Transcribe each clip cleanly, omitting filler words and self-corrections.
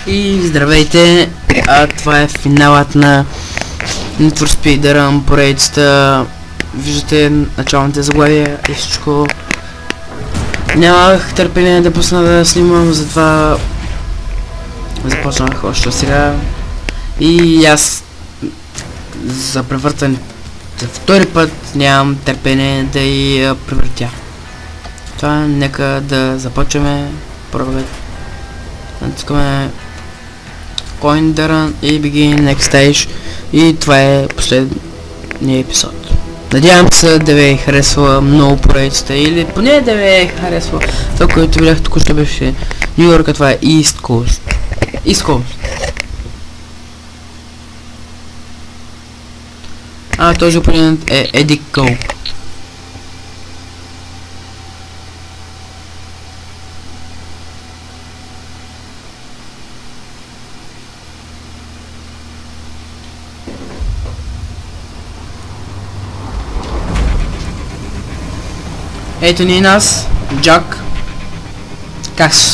И здравейте, това е финалът на Need for Speed Run поредицата. Виждате началните заглавия и всичко. Нямах търпение да пусна да снимам, затова започнах още сега. И аз за превъртане за втори път нямам търпение да я превъртя. Това нека да започваме. Първо натискаме Coin the Run и Begin Next Stage. И това е последния епизод. Надявам се да ви е харесва много поредицата, или поне да ви е харесва това, което видях тук, ще беше Нью Йорк, това е East Coast. East Coast. Този опонент е Еди Коук. Ето ни нас, Джак.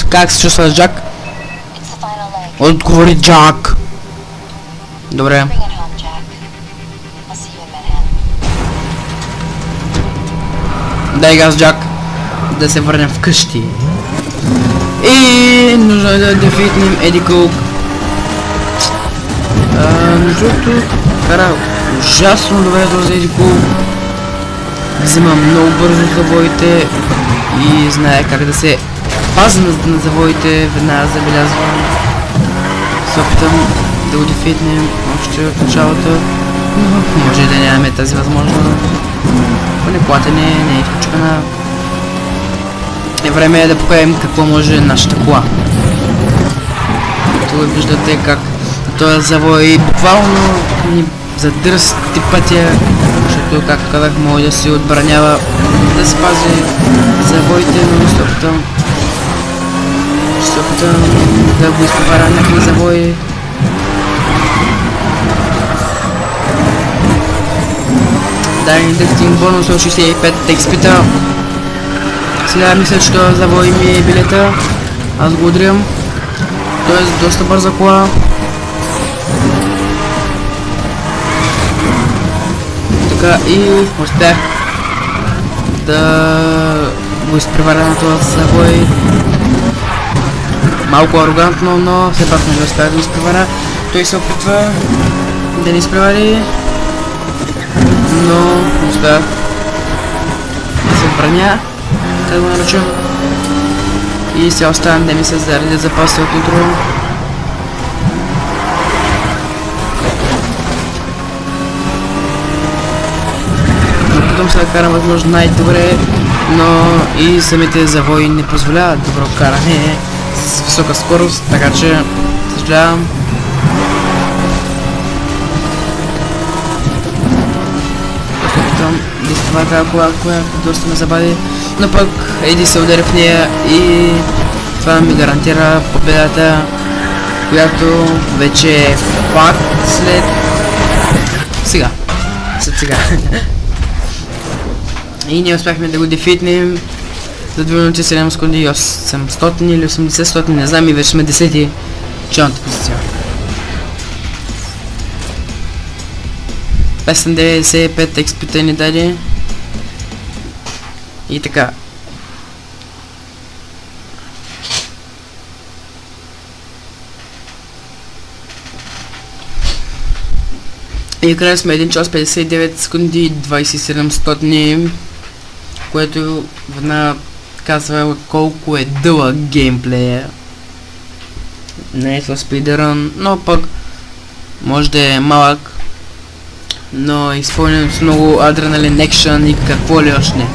Как се чувстваш, Джак? Отговори, Джак. Добре. Дай газ, Джак. Да се върнем вкъщи. И нужно е да дефитнем Еди Коук. Защото кара ужасно добре този Еди Коук. Взима много бързо завоите и знае как да се пази на завоите, веднага забелязвам. Се опитам да го дефитнем още от началото, но може да нямаме тази възможност. Поне колата не е изключена. Време е да покажем какво може нашата кола. Тук виждате как този завой буквално ни задръсти пътя, защото, както казах, може да се отбранява, да се пази завоите, но ще опитам да го изпреваря някакви завои. Дай ни дрифтинг бонус от 65 XP-та. Сега мисля, че този завой ми е билета. Аз го удрям. Той е доста бърза кола. И успях да го изпреваря на този завой. Малко арогантно, но все пак не успях да го изпреваря. Той се опитва да ни изпревари, но успях да се отбраня, как го наричам. И сега оставам да ми се заредят запаси от утро. Опитвам се да карам възможно най-добре, но и самите завои не позволяват добро каране с висока скорост, така че съжалявам. Опитвам да изпреваря тази кола, която доста ме забави, но пък Еди се удари в нея и това ми гарантира победата, която вече е факт след сега. И ние успяхме да го дефитнем за 2 минути 7 секунди и 800 или 80, не знам, и вече сме 10-ти челната позиция. 595 XP-та ни даде. И така. И края сме 1 час 59 секунди и 27 стотни, което веднага казва колко е дълъг геймплея. Не е това спидерън, но пък може да е малък, но е изпълнен с много адреналин, екшън и какво ли още не.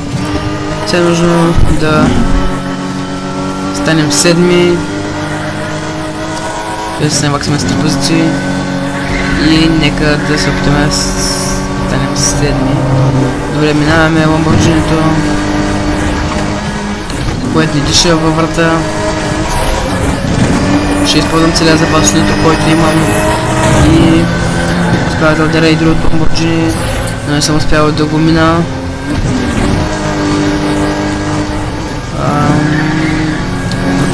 Сега е нужно да станем седми, да се наваксаме с 3 позиции. И нека да се опитаме да станем седми. Добре, минаваме ламборджинито, което ни диша във врата. Ще използвам целия запас нитро, който имам, и успявам да ударя и другото ламборджини, но не съм успял да го мина.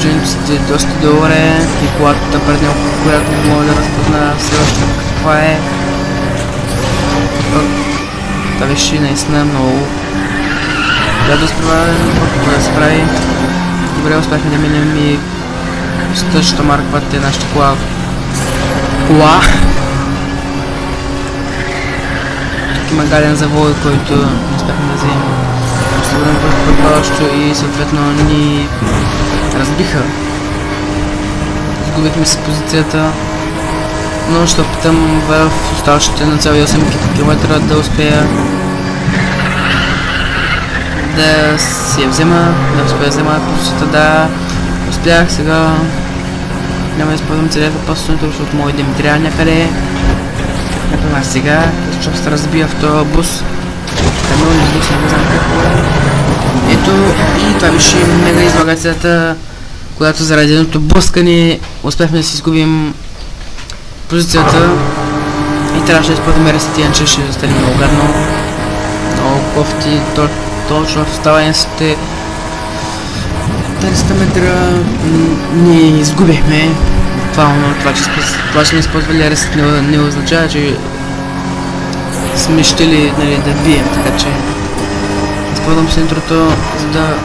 джинсите доста добре и колата пред него, която мога да разпозна все още каква е. Това беше наистина много. Да се справи. Добре, успяхме да минем и същата марка, която е нашата кола. Тук има гаден завой, който не успяхме да вземем. Оставаме предпadaщо и съответно ни разбиха. Изгубихме си позицията, но ще опитам в оставащите на цели 8 км да успея да си я взема, да успея да взема позицията. Да, успях. Сега няма да използвам целият опасното, защото мога да ми трябва някъде. Например сега, защото се разбия в този бус. Камионен бус, не знам какво е. Ето, и това беше мега излагацията, която заради едното блъскане успяхме да си изгубим позицията и трябваше да използваме реститиен, че ще стане много гадно. Много кофти, точно в оставането 300 метра ние изгубихме. Буквално това, че не използвали арест не означава, че сме щели, нали, да бием, така че използвам си интрото, за да...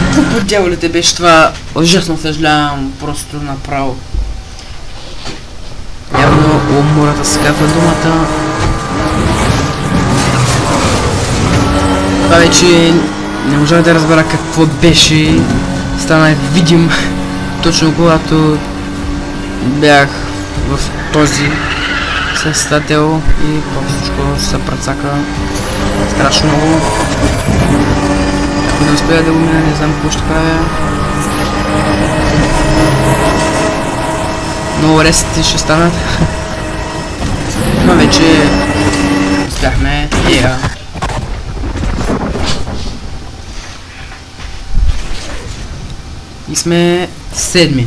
Какво по дяволите беше това? Ужасно съжалявам, просто направо. Явно умората се казва думата. Това вече не можах да разбера какво беше. Станах видим точно когато бях в този състател и просто се прецака страшно много. Ако не успея да го мина, не знам какво ще правя. Много ресети ще станат. Но вече успяхме. И сме седми.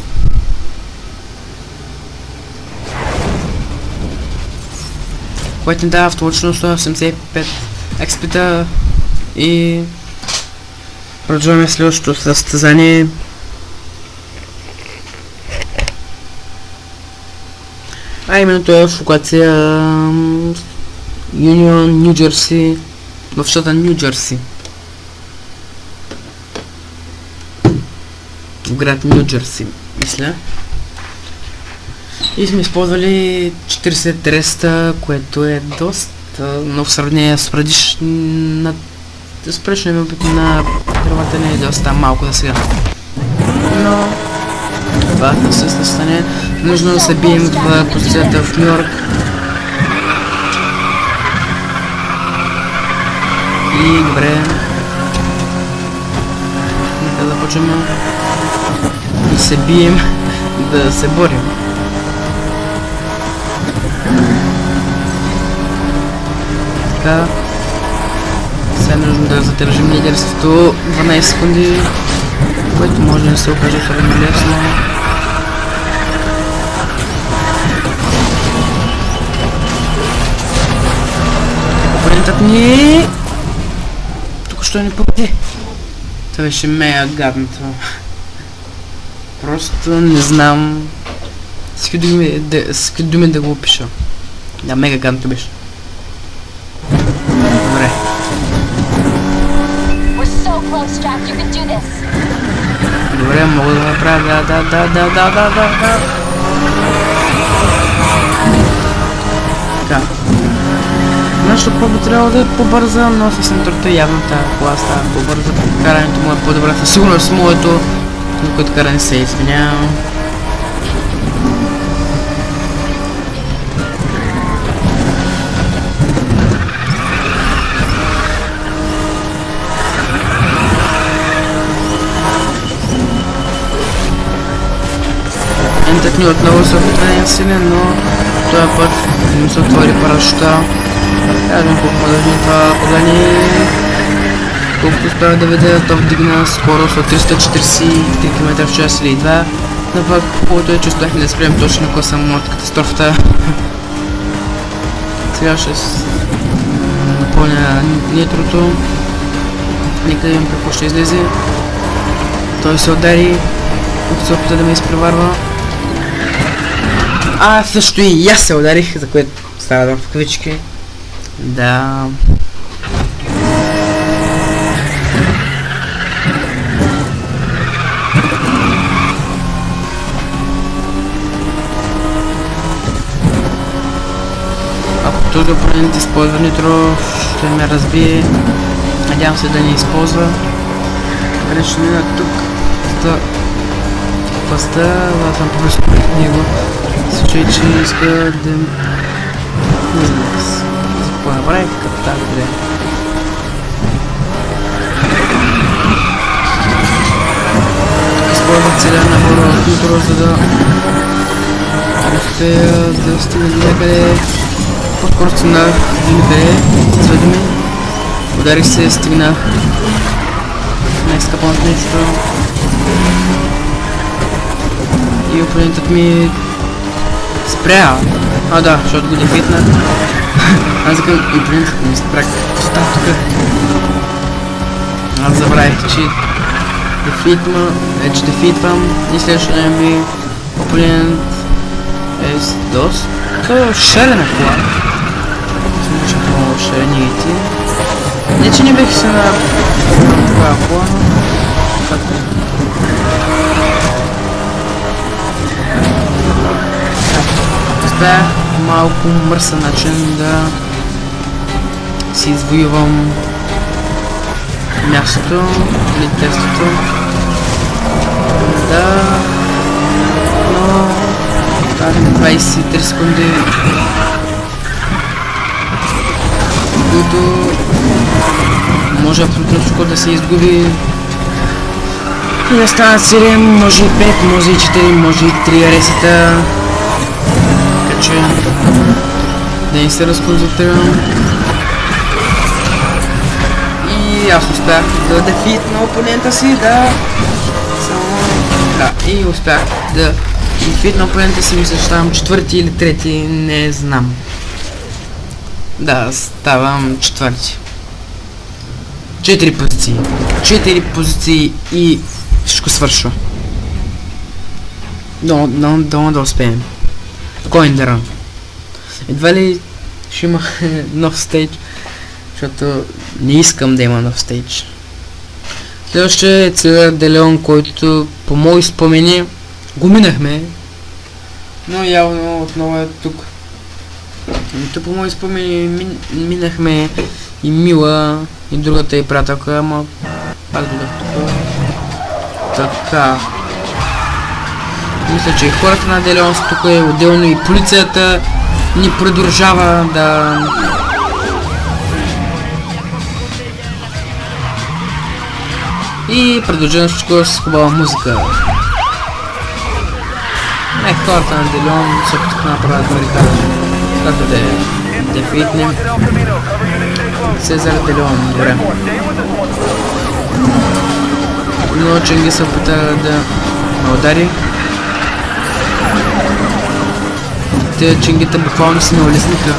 Което ни дава точно 185 експита и продължаваме следващото състезание. А именно това е в локация Юнион, Ню Джерси, в щата Ню Джерси. В град Ню Джерси, мисля. И сме използвали 40 треста, което е доста, но в сравнение с предишният опит на дървата не е доста малко за сега. Но това не се стане. Нужно да се бием в позицията в Нью Йорк. И добре. Нека да започваме да се бием, да се борим. Така. Сега нужно да задържим лидерството 12 секунди, което може да се окаже особено лесно. Опонентът ни тук що ни победи. Това беше мега гадното. Просто не знам с какви думи да го опиша. Да, мега гадното беше. Добре. Добре, мога да направя, да. Така. Нашата проба трябва да е по-бърза, но с интрото явно тази кола става по-бърза. Карането му е по-добре, със сигурност моето, на което каране се извинявам. Ентът ни отново се опитва да е силен, но този път не се отвори парашута. Кажем колко продължи това падание. Колкото успява да веде, то вдигна скорост от 343 км в час или 2. Но пък хубавото е, че успяхме да спрем точно кога съм от катастрофата. Сега ще напълня нитрото. Нека да видим какво ще излезе. Той се удари, докато се опита да ме изпреварва. Също и аз се ударих, за което става да в кавички. Да. Ако този опонент използва нитро, ще ме разбие. Надявам се да не използва. Добре, ще мина тук. Паста, да съм повече пред него. В случай, че иска да... Не знам, за какво направих, като тази къде. Използвах целия набор от нитро, за да успея да стигна до някъде. По-скоро стигнах до някъде, с ведоми. Ударих се, стигнах. Не изкъпвам от нещо. И опонентът ми спря. Да, защото го дефитнах. Аз закъм и опонентът ми спря. Став тук. Аз забравих, че дефитвам и следващия ми опонент е с доста шарена кола. Смуча много шарените. Не, че не бех се на това кола, но както е. Успях малко мърсен начин да си извоювам мястото, лидерството. Да, но оставаме 23 секунди, които може абсолютно всичко да се изгуби и да станат 7, може и 5, може и 4, може и 3 аресита. Така че да не се разконцентрирам. И аз успях да дефитна опонента си, и успях да дефитна опонента си, мисля, че ставам четвърти или трети, не знам. Да, ставам четвърти. 4 позиции. 4 позиции и всичко свършва. Да успеем. Coin. Едва ли ще има нов стейдж, защото не искам да има нов стейдж. Следващия е Цезар де Леон, който по мои спомени го минахме, но явно отново е тук. По мои спомени минахме и Мила и другата и приятелка, ама пак дойдох тук. Така. Мисля, че и хората на Делеон са тук, отделно и полицията ни продължава да... И продължавам всичко с хубава музика. Хората на Делеон се опитаха да направят барикада. Както да е дефитнем Цезар де Леон, добре. Но Ченги се опита да ме удари. Те ченгите буквално си ме улесниха.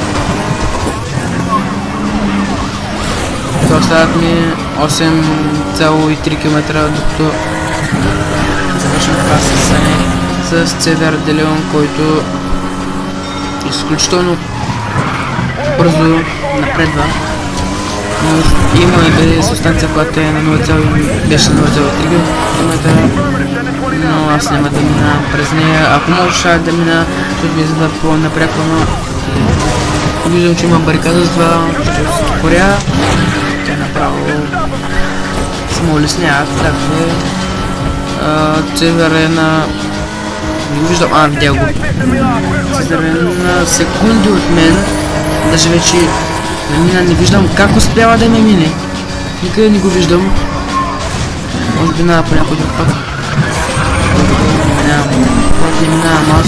Това остават ми 8,3 км, докато завършим това състезание с Цезар де Леон, който изключително бързо напредва. Но има и субстанция, която е на 0, беше на 0,3 км, но аз няма да мина през нея. Ако може да мина, ще ми изгледа по-напряко, но виждам, че има барикада, с това ще се ускоря. Тя направо само улеснява, така че Цезар е на... Не го виждам, видя го. Цезар е на секунди от мен, даже вече не виждам как успява да ме мине. Никъде не го виждам. Може би минава по някой друг път. Не минавам аз,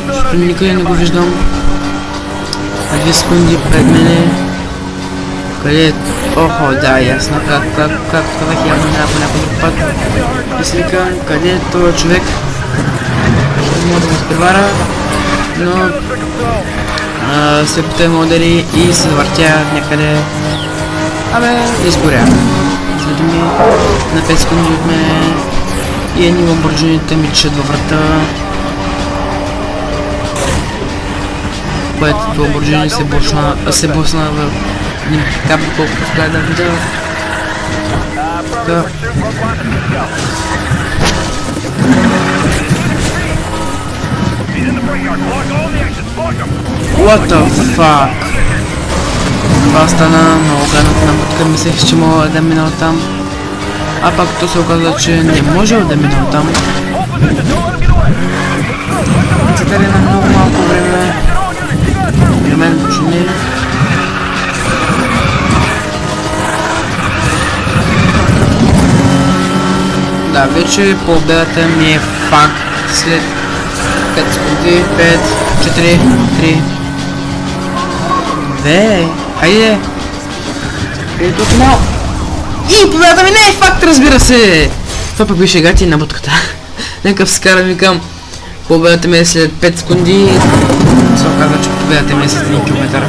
защото никъде не го виждам. На 2 секунди пред мене. Къде е? Охо, да, ясно. Как казах, я минава по някой друг път. И си викам, къде е този човек? Ще мога да го изпревара, но се опитам да удари и се въртя някъде. Изгоря. Изведи ми на 5 секунди от мене. И едни ламборджините ми чешат във врата. Което ламборджини се блъсна в един кап, колкото успя да видя. Така. What the fuck? Това стана много гадната намотка, мислех, че мога да мина оттам. А пак то се оказа, че не може да мина оттам. Цитали на много малко време. При мен почини. Да, вече победата ми е факт след 5 секунди, 5, 4, 3, 2, хайде! Хайде тук малко! И победата ми не е факт, разбира се! Това пък беше гати на бутката. Нека скарам и към победата ми е след 5 секунди. Се оказва, че победата ми е след 1 километър.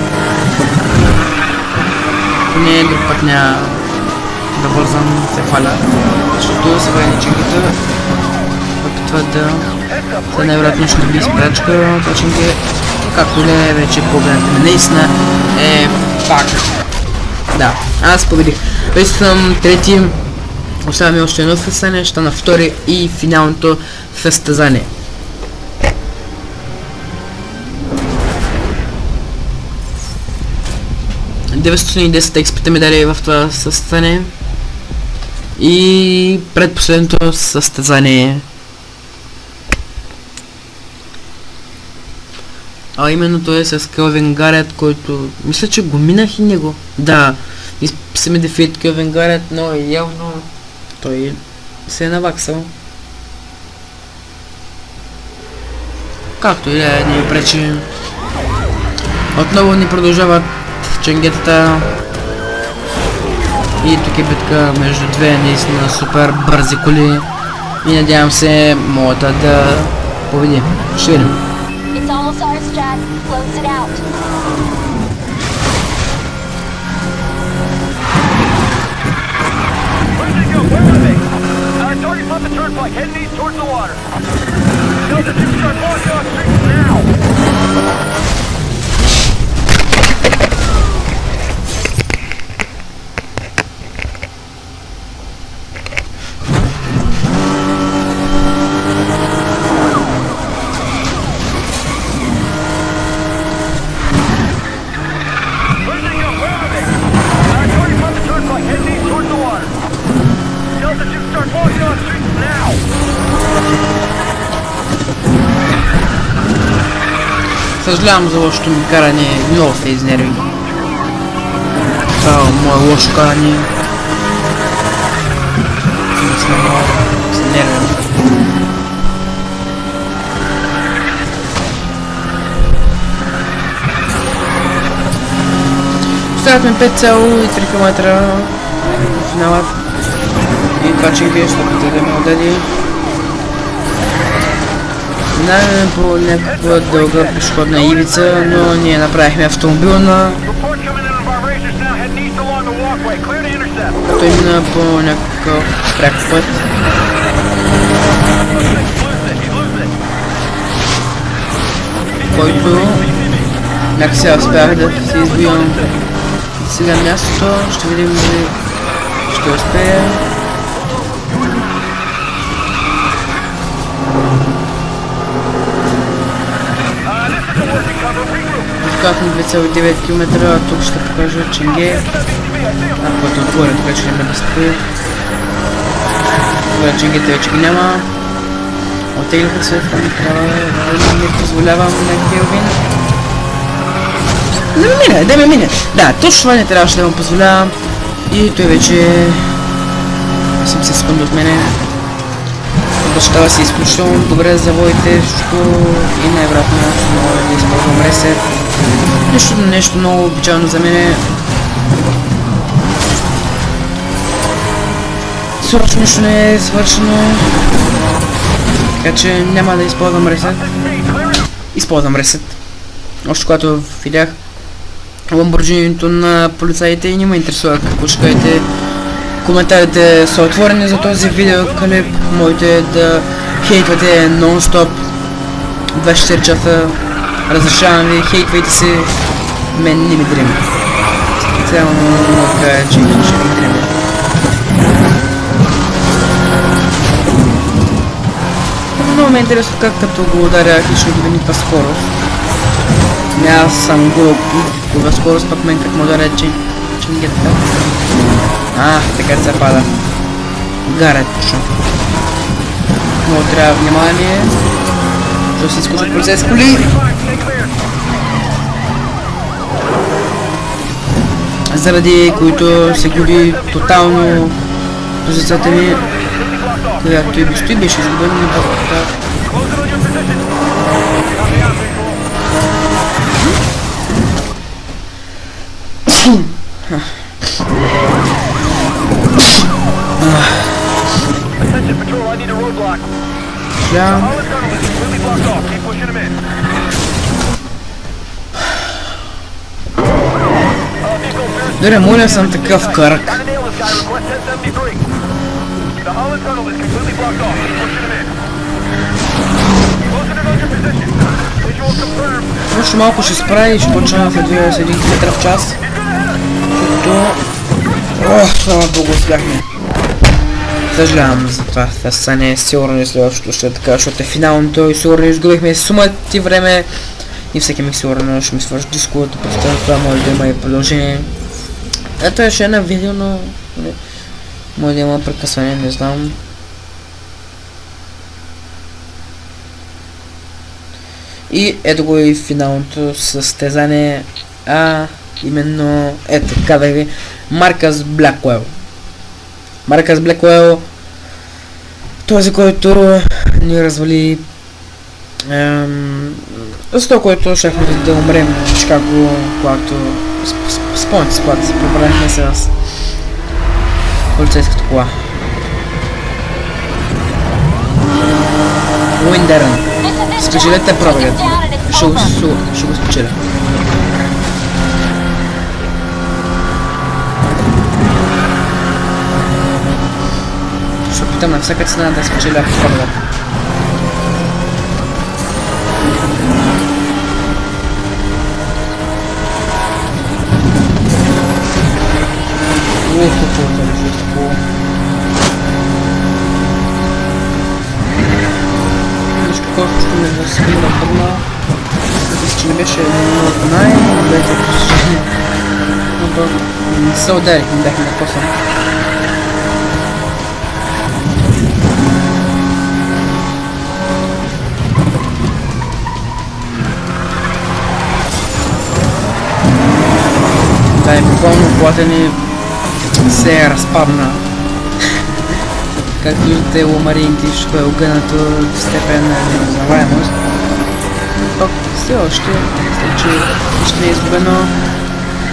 Не, друг път няма да бързам, се хваля. Защото се войниченките опитват да се най-вероятно ще би спрачка, точенки, както ли е вече победата ми наистина е факт. Да, аз победих. Вече съм трети, оставя ми още едно състезание, ще на втори и финалното състезание. $910 XP медали в това състезание. И предпоследното състезание. А именно той е с Келвин Гарет, който мисля, че го минах и него. Да, се ми дефит Келвин Гарет, но явно той се е наваксал. Както и да ни пречи. Отново ни продължават ченгетата. И тук е битка между две наистина супер бързи коли. И надявам се моята да победи. Ще видим. Съжалявам за лошото ми каране, много се изнервих. Това е мое лошо каране. Много се нервям. Оставят ми 5,3 км в финалът. И това че вие ще опитате да ме отдади. Минаваме по някаква дълга пешеходна ивица, но ние направихме автомобилна. Той мина по някакъв пряк път. Който някакси успях да се избивам. Сега мястото, ще видим дали ще успея. Изкарахме 2,9 км, тук ще покажа Ченге. Който е отворен, така че не ме да спи. Това Ченгете вече ги няма. Оттеглиха се, трябва да не позволявам на Келвин. Да ме мине! Да, точно това не трябваше да му позволявам. И той вече 80 секунди от мене. Обещава се изключително добре за заводите, защото и най-вероятно мога да използвам ресет. Нещо много обичайно за мене. Срочно нищо не е свършено. Така че няма да използвам ресет. Използвам ресет. Още когато видях ламборджинито на полицаите и не ме интересува какво ще кажете. Коментарите са отворени за този видеоклип. Можете да хейтвате нон-стоп 24 часа. Разрешавам ви, хейтвайте се. Мен не ми дрима. Специално да кажа, че не ще ми дрима. Много ме е интересно как като го ударях и ще губи никаква скорост. Не, аз съм губа скорост, пък мен как му ударя, че не ги така. Така се пада. Гарет точно. Много трябва внимание. Защото се изкушат полицейски коли. Заради които се губи тотално позицията ми, която и стои беше изгубена, но така. Добре, моля съм такъв кръг. Още малко ще справи и ще почна да се движа с 1 км в час. Слава Богу, успяхме. Съжалявам за това. Това не е сигурно и следващото ще е така, защото е финалното и сигурно изгубихме сумата и време. И всеки ми сигурно ще ми свърши дисковото, представя това може да има и продължение. Ето е ще една видео, но може да има прекъсване, не знам. И ето го и финалното състезание, именно ето така да ви Маркъс Блакуел. Маркъс Блакуел, този, който ни развали с това, което щяхме да умрем в Чикаго, когато спомняте се, когато се пребрахме с полицейската кола. Уиндерън. Спечелете пробегът. Ще го спечеля. Ще опитам на всяка цена да спечеля пробегът. Нещо колкото ме възпира пърна. Мисля, че не беше едно от най-добрите посещения. Но не се ударих, не бяхме на коса. Да, и буквално колата ни се е разпадна. Както виждате, ломарините всичко е огънато в степен на неузнаваемост. Пак все още, след че нищо не е изгубено,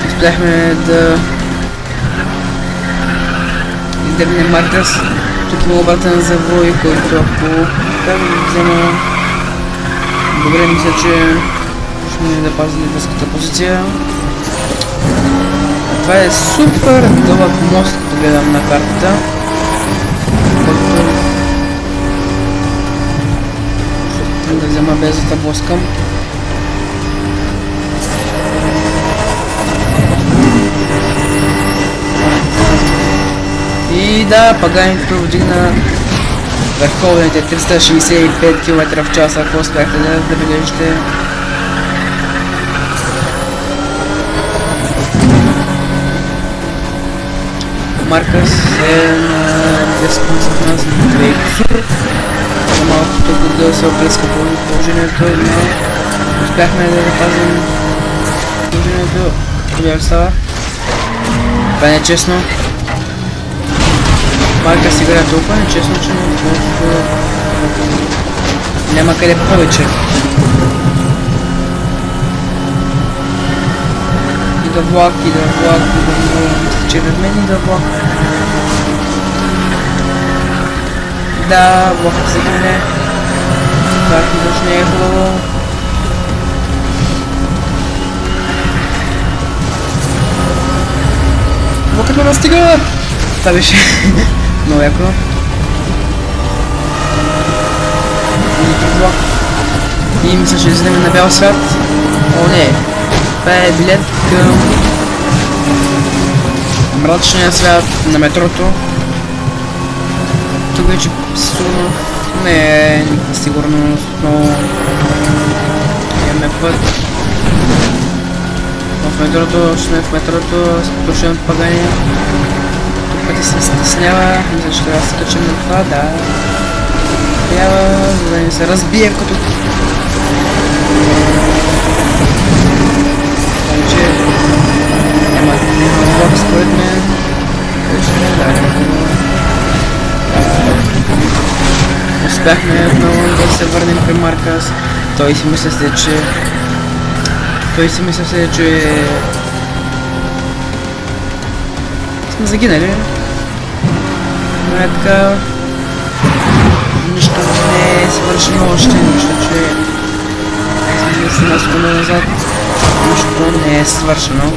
успяхме да издебнем Маркъс. Тук има обратен завой, който ако взема добре, мисля, че ще ми да пази лидерската позиция. Това е супер дълъг мост, като гледам на картата. Да взема без да блъскам. И да, Паганито вдигна върховните 365 км в час, ако успяхте да забележите. Маркъс е на 10 с нас на 2 кусур. За малко тук да се оплеска положението, но успяхме да запазим положението. Това става. Това не е честно. Маркъс играе толкова нечестно, че няма къде повече. И да влак, мисля, че пред мен и да влак. Да, влакът се грене. Това точно не е хубаво. Влакът ме настига! Това беше много яко. И мисля, че излизаме на бял свят. О, не. Това е билет към мрачния свят на метрото. Тук вече сигурно не е никаква сигурност, но имаме път. В метрото, сме в метрото, точно от Пагани. Тук пътя се стеснява, мисля, че трябва да се качим на това, да. Трябва, за да ни се разбие като... Значи... Няма влог според мен. Вече не да. Успяхме отново да се върнем при Маркас. Той си мисля се, че... сме загинали. Но е така... Нищо не е свършено още, нищо, че... Сме на секунда назад. Нищо не е свършено.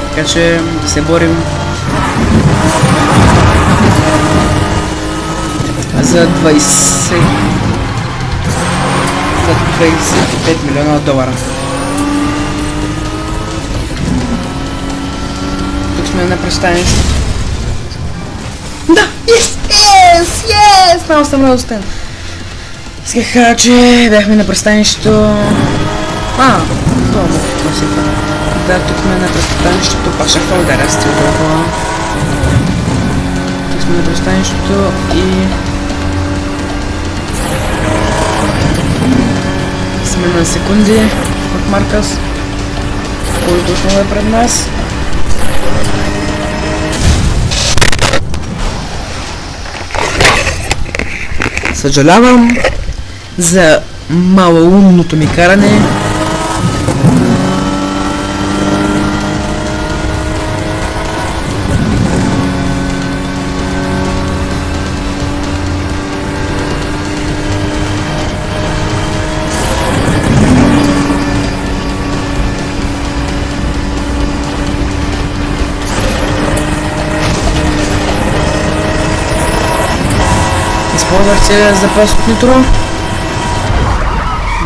Така че да се борим за 25 милиона долара. Тук сме на пристанище. Да! Yes! Много съм радостен. Исках, че бяхме на пристанището. Това си това. Да, тук сме на пристанището Пашахал, да расти отдолу. Тук сме на пристанището и... сме на секунди от Маркас, който отново е пред нас. Съжалявам за малоумното ми каране. Използвах целия запас от нитро.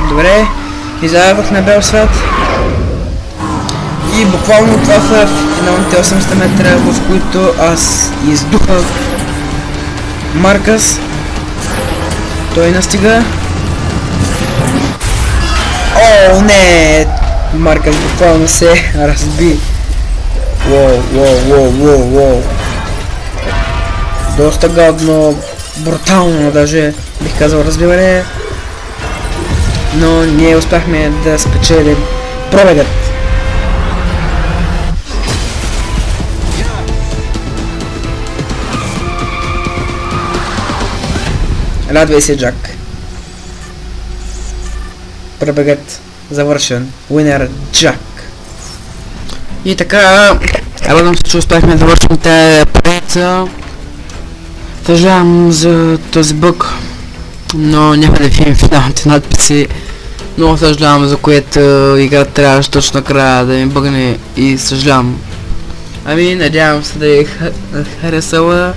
Добре, излязох на бял свят. И буквално това в финалните 800 метра, в които аз издухах Маркас. Той настига. О, не! Маркас буквално се разби. Воу. Доста гадно, брутално даже бих казал разбиване. Но ние успяхме да спечелим пробегът. Радвай се, Джак. Пробегът завършен. Уинер Джак. И така, радвам се, че успяхме да завършим тази поредица. Съжалявам за този бъг, но няма да видим финалните надписи. Много съжалявам, за което играта трябваше точно накрая да ми бъгне и съжалявам. Ами, надявам се да я харесала.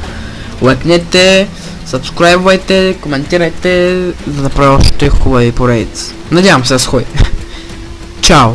Лайкнете, сабскрайбвайте, коментирайте, за да направя още хубави поредици. Надявам се да схой. Чао!